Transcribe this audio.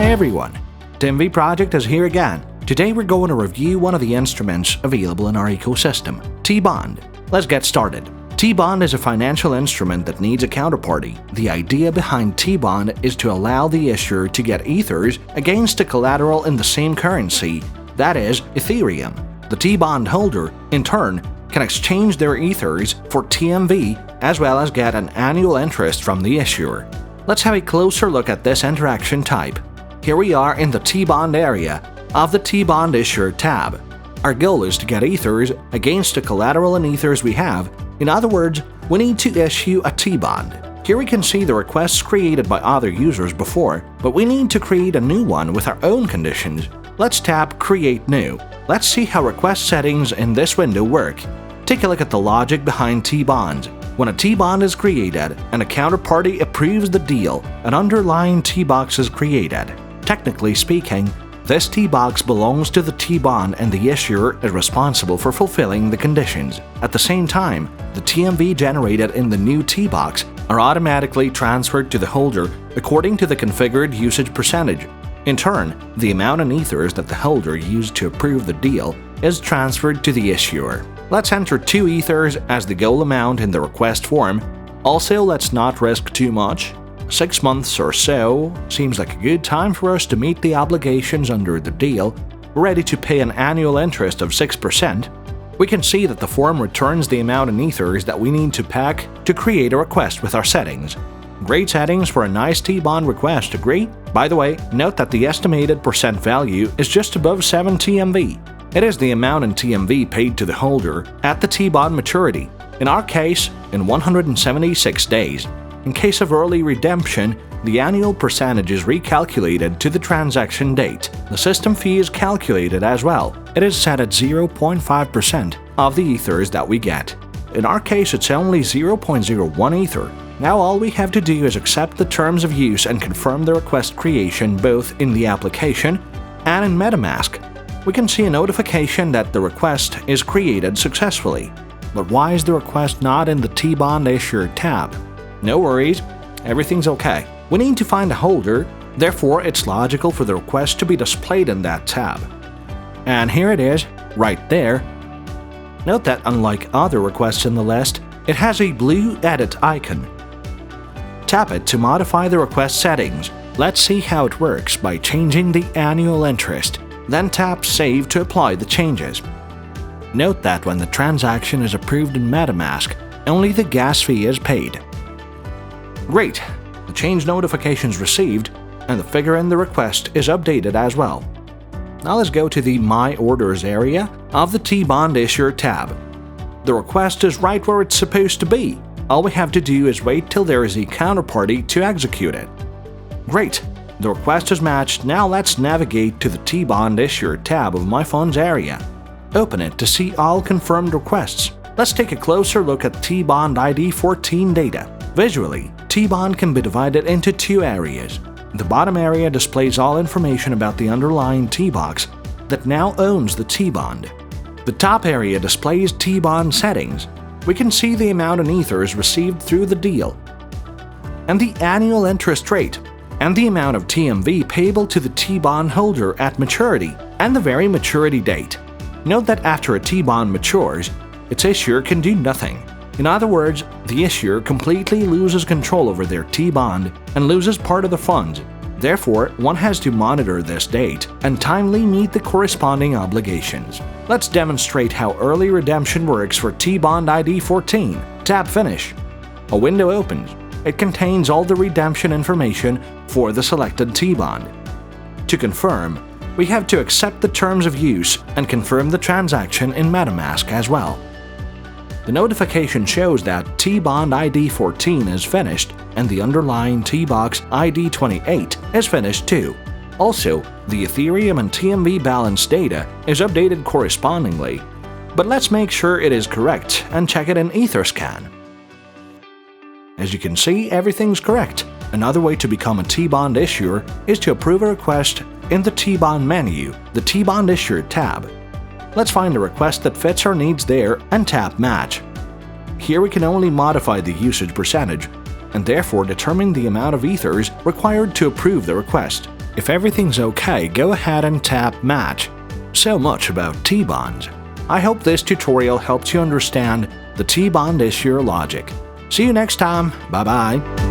Hi everyone, Timvi project is here again. Today we're going to review one of the instruments available in our ecosystem, TBond. Let's get started. TBond is a financial instrument that needs a counterparty. The idea behind TBond is to allow the issuer to get ethers against a collateral in the same currency, that is, Ethereum. The TBond holder, in turn, can exchange their ethers for TMV as well as get an annual interest from the issuer. Let's have a closer look at this interaction type. Here we are in the TBond area of the TBond Issuer tab. Our goal is to get ethers against the collateral and ethers we have. In other words, we need to issue a TBond. Here we can see the requests created by other users before, but we need to create a new one with our own conditions. Let's tap Create New. Let's see how request settings in this window work. Take a look at the logic behind TBonds. When a TBond is created and a counterparty approves the deal, an underlying T-box is created. Technically speaking, this T-box belongs to the TBond and the issuer is responsible for fulfilling the conditions. At the same time, the TMV generated in the new T-box are automatically transferred to the holder according to the configured usage percentage. In turn, the amount in ethers that the holder used to approve the deal is transferred to the issuer. Let's enter 2 ethers as the goal amount in the request form. Also, let's not risk too much. 6 months or so seems like a good time for us to meet the obligations under the deal. We're ready to pay an annual interest of 6%. We can see that the form returns the amount in ethers that we need to pack to create a request with our settings. Great settings for a nice TBond request, agree? By the way, note that the estimated percent value is just above 7 TMV. It is the amount in TMV paid to the holder at the TBond maturity. In our case, in 176 days. In case of early redemption, the annual percentage is recalculated to the transaction date. The system fee is calculated as well. It is set at 0.5% of the ethers that we get. In our case, it's only 0.01 ether. Now all we have to do is accept the terms of use and confirm the request creation both in the application and in MetaMask. We can see a notification that the request is created successfully. But why is the request not in the TBond Issuer tab? No worries, everything's okay. We need to find a holder, therefore it's logical for the request to be displayed in that tab. And here it is, right there. Note that unlike other requests in the list, it has a blue edit icon. Tap it to modify the request settings. Let's see how it works by changing the annual interest. Then tap Save to apply the changes. Note that when the transaction is approved in MetaMask, only the gas fee is paid. Great! The change notification is received, and the figure in the request is updated as well. Now let's go to the My Orders area of the TBond Issuer tab. The request is right where it's supposed to be. All we have to do is wait till there is a counterparty to execute it. Great! The request is matched. Now let's navigate to the TBond Issuer tab of My Funds area. Open it to see all confirmed requests. Let's take a closer look at TBond ID 14 data. Visually, TBond can be divided into 2 areas. The bottom area displays all information about the underlying T-box that now owns the TBond. The top area displays TBond settings. We can see the amount in ethers received through the deal, and the annual interest rate, and the amount of TMV payable to the TBond holder at maturity, and the very maturity date. Note that after a TBond matures, its issuer can do nothing. In other words, the issuer completely loses control over their TBond and loses part of the funds. Therefore, one has to monitor this date and timely meet the corresponding obligations. Let's demonstrate how early redemption works for TBond ID 14. Tap Finish. A window opens. It contains all the redemption information for the selected TBond. To confirm, we have to accept the terms of use and confirm the transaction in MetaMask as well. The notification shows that TBond ID 14 is finished and the underlying T-box ID 28 is finished too. Also, the Ethereum and TMV balance data is updated correspondingly. But let's make sure it is correct and check it in Etherscan. As you can see, everything's correct. Another way to become a TBond issuer is to approve a request in the TBond menu, the TBond Issuer tab. Let's find a request that fits our needs there and tap Match. Here we can only modify the usage percentage, and therefore determine the amount of ethers required to approve the request. If everything's okay, go ahead and tap Match. So much about T-bonds. I hope this tutorial helped you understand the TBond Issuer logic. See you next time. Bye-bye.